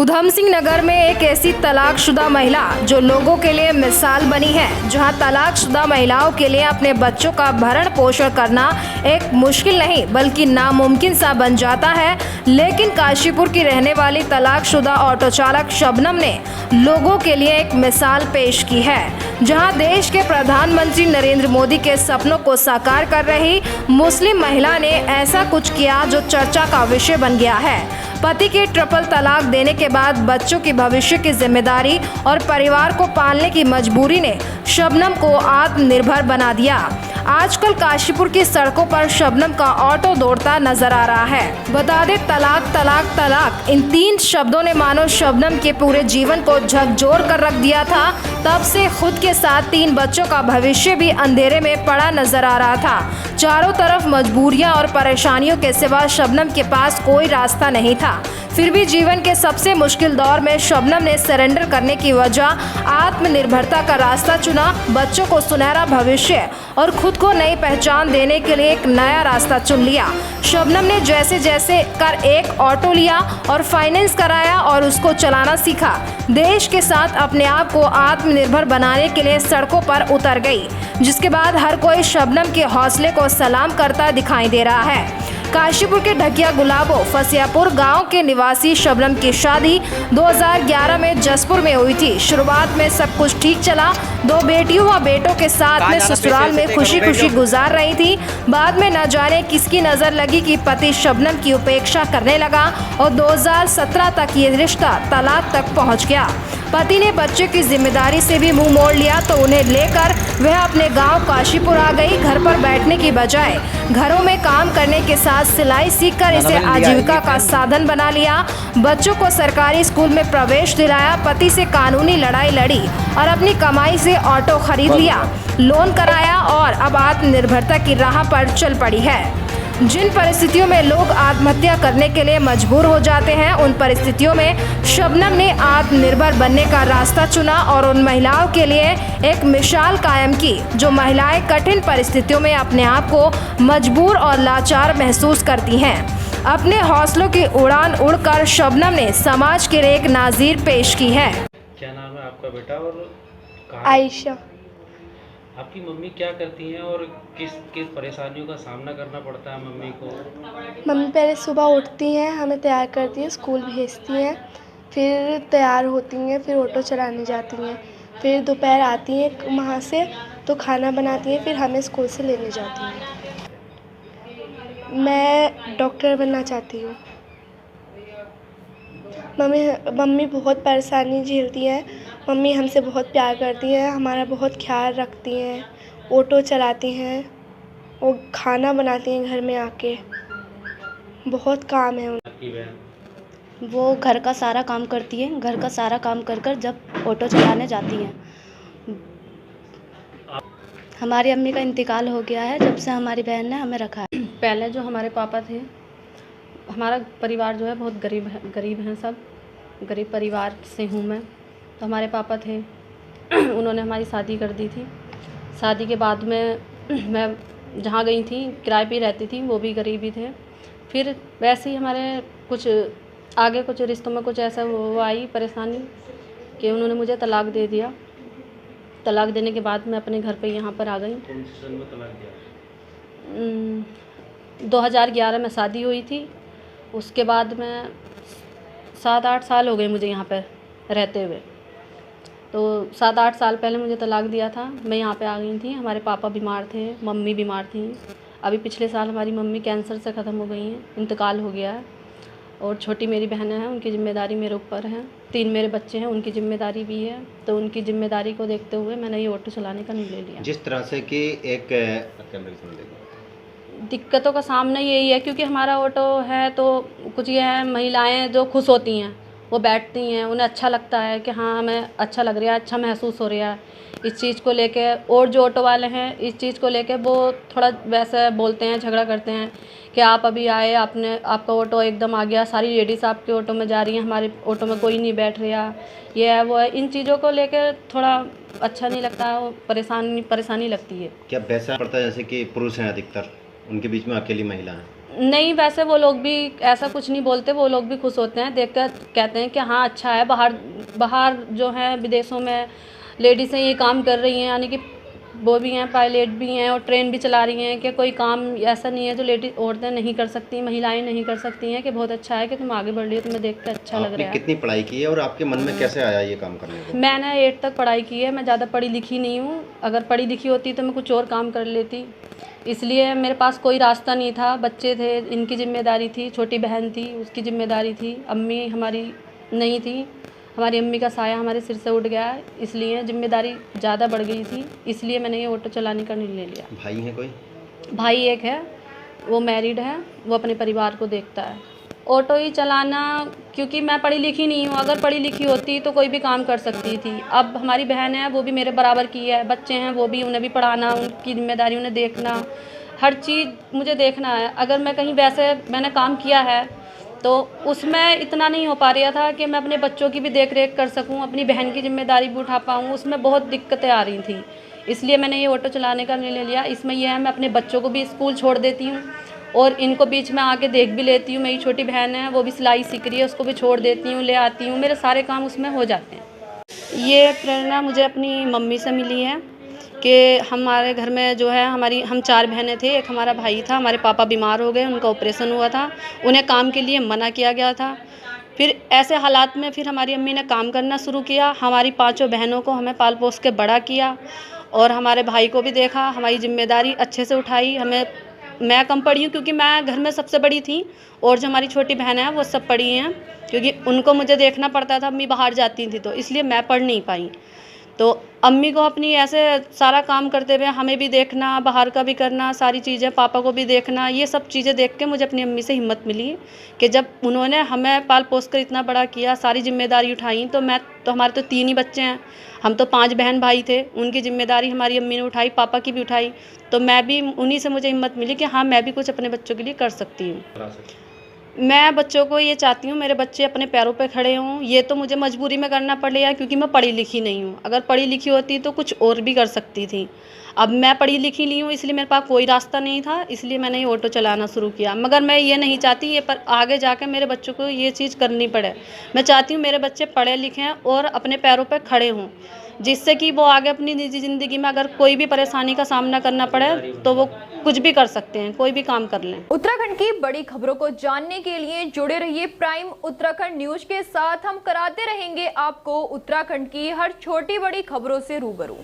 ऊधम सिंह नगर में एक ऐसी तलाकशुदा महिला जो लोगों के लिए मिसाल बनी है, जहां तलाकशुदा महिलाओं के लिए अपने बच्चों का भरण पोषण करना एक मुश्किल नहीं बल्कि नामुमकिन सा बन जाता है। लेकिन काशीपुर की रहने वाली तलाकशुदा ऑटो चालक शबनम ने लोगों के लिए एक मिसाल पेश की है, जहां देश के प्रधानमंत्री नरेंद्र मोदी के सपनों को साकार कर रही मुस्लिम महिला ने ऐसा कुछ किया जो चर्चा का विषय बन गया है। पति के ट्रिपल तलाक देने के बाद बच्चों की भविष्य की जिम्मेदारी और परिवार को पालने की मजबूरी ने शबनम को आत्मनिर्भर बना दिया। आजकल काशीपुर की सड़कों पर शबनम का ऑटो दौड़ता नजर आ रहा है। बता दें, तलाक तलाक तलाक इन 3 शब्दों ने मानो शबनम के पूरे जीवन को झकझोर कर रख दिया था। तब से खुद के साथ 3 बच्चों का भविष्य भी अंधेरे में पड़ा नजर आ रहा था। चारों तरफ मजबूरियां और परेशानियों के सिवा शबनम के पास कोई रास्ता नहीं था। फिर भी जीवन के सबसे मुश्किल दौर में शबनम ने सरेंडर करने की वजह आत्मनिर्भरता का रास्ता चुना। बच्चों को सुनहरा भविष्य और खुद को नई पहचान देने के लिए एक नया रास्ता चुन लिया। शबनम ने जैसे जैसे कर एक ऑटो लिया और फाइनेंस कराया और उसको चलाना सीखा। देश के साथ अपने आप को आत्मनिर्भर बनाने के लिए सड़कों पर उतर गई, जिसके बाद हर कोई शबनम के हौसले को सलाम करता दिखाई दे रहा है। काशीपुर के ढकिया गुलाबो फसियापुर गांव के निवासी शबनम की शादी 2011 में जसपुर में हुई थी। शुरुआत में सब कुछ ठीक चला। 2 बेटियों व बेटों के साथ में ससुराल में खुशी खुशी गुजार रही थी। बाद में न जाने किसकी नजर लगी कि पति शबनम की उपेक्षा करने लगा और 2017 तक ये रिश्ता तलाक तक पहुंच गया। पति ने बच्चे की जिम्मेदारी से भी मुंह मोड़ लिया तो उन्हें लेकर वह अपने गांव काशीपुर आ गई। घर पर बैठने की बजाय घरों में काम करने के साथ सिलाई सीखकर इसे आजीविका का साधन बना लिया। बच्चों को सरकारी स्कूल में प्रवेश दिलाया। पति से कानूनी लड़ाई लड़ी और अपनी कमाई से ऑटो खरीद लिया, लोन कराया और अब आत्मनिर्भरता की राह पर चल पड़ी है। जिन परिस्थितियों में लोग आत्महत्या करने के लिए मजबूर हो जाते हैं, उन परिस्थितियों में शबनम ने आत्मनिर्भर बनने का रास्ता चुना और उन महिलाओं के लिए एक मिसाल कायम की जो महिलाएं कठिन परिस्थितियों में अपने आप को मजबूर और लाचार महसूस करती हैं। अपने हौसलों की उड़ान उड़कर शबनम ने समाज के लिए एक नाज़ीर पेश की है। क्या नाम है आपका बेटा और कहाँ? आयशा। आपकी मम्मी क्या करती हैं और किस किस परेशानियों का सामना करना पड़ता है मम्मी को? मम्मी पहले सुबह उठती हैं, हमें तैयार करती हैं, स्कूल भेजती हैं, फिर तैयार होती हैं, फिर ऑटो चलाने जाती हैं, फिर दोपहर आती हैं वहाँ से तो खाना बनाती हैं, फिर हमें स्कूल से लेने जाती हैं। मैं डॉक्टर बनना चाहती हूँ। मम्मी बहुत परेशानी झेलती हैं। मम्मी हमसे बहुत प्यार करती हैं, हमारा बहुत ख्याल रखती हैं, ऑटो चलाती हैं और खाना बनाती हैं घर में आके। बहुत काम है आपकी बहन? वो घर का सारा काम करती है। घर का सारा काम कर कर जब ऑटो चलाने जाती हैं। हमारी अम्मी का इंतकाल हो गया है जब से हमारी बहन ने हमें रखा है। पहले जो हमारे पापा थे, हमारा परिवार जो है बहुत गरीब हैं, सब गरीब परिवार से हूँ मैं। तो हमारे पापा थे, उन्होंने हमारी शादी कर दी थी। शादी के बाद में मैं जहाँ गई थी किराए पे रहती थी, वो भी गरीब ही थे। फिर वैसे ही हमारे कुछ आगे कुछ रिश्तों में कुछ ऐसा वो आई परेशानी कि उन्होंने मुझे तलाक दे दिया। तलाक देने के बाद मैं अपने घर पे यहाँ पर आ गई। कौन से सन में तलाक दिया? 2011 में शादी हुई थी। उसके बाद में 7-8 साल हो गए मुझे यहाँ पर रहते हुए। तो 7-8 साल पहले मुझे तलाक दिया था। मैं यहाँ पे आ गई थी। हमारे पापा बीमार थे, मम्मी बीमार थी। अभी पिछले साल हमारी मम्मी कैंसर से ख़त्म हो गई हैं, इंतकाल हो गया है। और छोटी मेरी बहनें हैं, उनकी ज़िम्मेदारी मेरे ऊपर है। 3 मेरे बच्चे हैं, उनकी ज़िम्मेदारी भी है। तो उनकी ज़िम्मेदारी को देखते हुए मैंने ये ऑटो चलाने का निर्णय लिया। जिस तरह से कि एक दिक्कतों का सामना यही है क्योंकि हमारा ऑटो है तो कुछ ये है, महिलाएँ जो खुश होती हैं वो बैठती हैं, उन्हें अच्छा लगता है कि हाँ हमें अच्छा लग रहा है, अच्छा महसूस हो रहा है इस चीज़ को लेके। और जो ऑटो वाले हैं इस चीज़ को लेके वो थोड़ा वैसे बोलते हैं, झगड़ा करते हैं कि आप अभी आए, आपका ऑटो एकदम आ गया, सारी लेडीज़ आपके ऑटो में जा रही हैं, हमारे ऑटो में कोई नहीं बैठ रहा, ये है वो है। इन चीज़ों को लेकर थोड़ा अच्छा नहीं लगता है, परेशानी लगती है। क्या वैसा पड़ता है जैसे कि पुरुष हैं अधिकतर, उनके बीच में अकेली महिला हैं? नहीं, वैसे वो लोग भी ऐसा कुछ नहीं बोलते, वो लोग भी खुश होते हैं देख कर, कहते हैं कि हाँ अच्छा है, बाहर जो है विदेशों में लेडीज़ें ये काम कर रही हैं, यानी कि वो भी हैं, पायलट भी हैं और ट्रेन भी चला रही हैं, कि कोई काम ऐसा नहीं है जो लेडीज औरतें नहीं कर सकती, महिलाएं नहीं कर सकती हैं, कि बहुत अच्छा है कि तुम आगे बढ़ रही हो, तुम्हें देख कर अच्छा लग रहा है। कितनी पढ़ाई की है और आपके मन में कैसे आया ये काम करने को? मैंने 8 तक पढ़ाई की है, मैं ज़्यादा पढ़ी लिखी नहीं हूँ। अगर पढ़ी लिखी होती तो मैं कुछ और काम कर लेती, इसलिए मेरे पास कोई रास्ता नहीं था। बच्चे थे, इनकी जिम्मेदारी थी, छोटी बहन थी उसकी जिम्मेदारी थी, अम्मी हमारी नहीं थी, हमारी अम्मी का साया हमारे सिर से उठ गया, इसलिए जिम्मेदारी ज़्यादा बढ़ गई थी, इसलिए मैंने ये ऑटो चलाने का निर्णय लिया। भाई है कोई? भाई एक है, वो मैरिड है, वो अपने परिवार को देखता है। ऑटो ही चलाना, क्योंकि मैं पढ़ी लिखी नहीं हूँ, अगर पढ़ी लिखी होती तो कोई भी काम कर सकती थी। अब हमारी बहन है, वो भी मेरे बराबर की है, बच्चे हैं, वो भी, उन्हें भी पढ़ाना, उनकी जिम्मेदारी उन्हें देखना, हर चीज़ मुझे देखना है। अगर मैं कहीं वैसे मैंने काम किया है तो उसमें इतना नहीं हो पा रहा था कि मैं अपने बच्चों की भी देख रेख कर सकूं, अपनी बहन की जिम्मेदारी भी उठा पाऊँ, उसमें बहुत दिक्कतें आ रही थी, इसलिए मैंने ये ऑटो चलाने का निर्णय लिया। इसमें यह है, मैं अपने बच्चों को भी स्कूल छोड़ देती हूँ और इनको बीच में आके देख भी लेती हूँ। मेरी छोटी बहन है, वो भी सिलाई सीख रही है, उसको भी छोड़ देती हूँ, ले आती हूँ, मेरे सारे काम उसमें हो जाते हैं। ये प्रेरणा मुझे अपनी मम्मी से मिली है कि हमारे घर में जो है हम 4 बहनें थे, एक हमारा भाई था, हमारे पापा बीमार हो गए, उनका ऑपरेशन हुआ था, उन्हें काम के लिए मना किया गया था। फिर ऐसे हालात में फिर हमारी अम्मी ने काम करना शुरू किया, हमारी 5 बहनों को हमें पाल पोस के बड़ा किया और हमारे भाई को भी देखा, हमारी जिम्मेदारी अच्छे से उठाई। मैं कम पढ़ी हूँ क्योंकि मैं घर में सबसे बड़ी थी और जो हमारी छोटी बहन है वो सब पढ़ी हैं, क्योंकि उनको मुझे देखना पड़ता था, अम्मी बाहर जाती थी तो इसलिए मैं पढ़ नहीं पाई। तो अम्मी को अपनी ऐसे सारा काम करते हुए हमें भी देखना, बाहर का भी करना, सारी चीज़ें, पापा को भी देखना, ये सब चीज़ें देख के मुझे अपनी अम्मी से हिम्मत मिली कि जब उन्होंने हमें पाल पोस कर इतना बड़ा किया, सारी जिम्मेदारी उठाई, तो हमारे तो 3 ही बच्चे हैं, हम तो 5 बहन भाई थे, उनकी जिम्मेदारी हमारी अम्मी ने उठाई, पापा की भी उठाई, तो मैं भी उन्हीं से मुझे हिम्मत मिली कि हाँ मैं भी कुछ अपने बच्चों के लिए कर सकती हूँ। मैं बच्चों को ये चाहती हूँ मेरे बच्चे अपने पैरों पे खड़े हों। ये तो मुझे मजबूरी में करना पड़ रहा है क्योंकि मैं पढ़ी लिखी नहीं हूँ, अगर पढ़ी लिखी होती तो कुछ और भी कर सकती थी। अब मैं पढ़ी लिखी नहीं हूँ, इसलिए मेरे पास कोई रास्ता नहीं था, इसलिए मैंने ये ऑटो चलाना शुरू किया। मगर मैं ये नहीं चाहती ये पर आगे जाकर मेरे बच्चों को ये चीज़ करनी पड़े। मैं चाहती हूँ मेरे बच्चे पढ़े लिखें और अपने पैरों पर खड़े हों, जिससे कि वो आगे अपनी निजी ज़िंदगी में अगर कोई भी परेशानी का सामना करना पड़े तो वो कुछ भी कर सकते हैं, कोई भी काम कर लें। उत्तराखंड की बड़ी खबरों को जानने के लिए जुड़े रहिए प्राइम उत्तराखंड न्यूज के साथ। हम कराते रहेंगे आपको उत्तराखंड की हर छोटी बड़ी खबरों से रूबरू।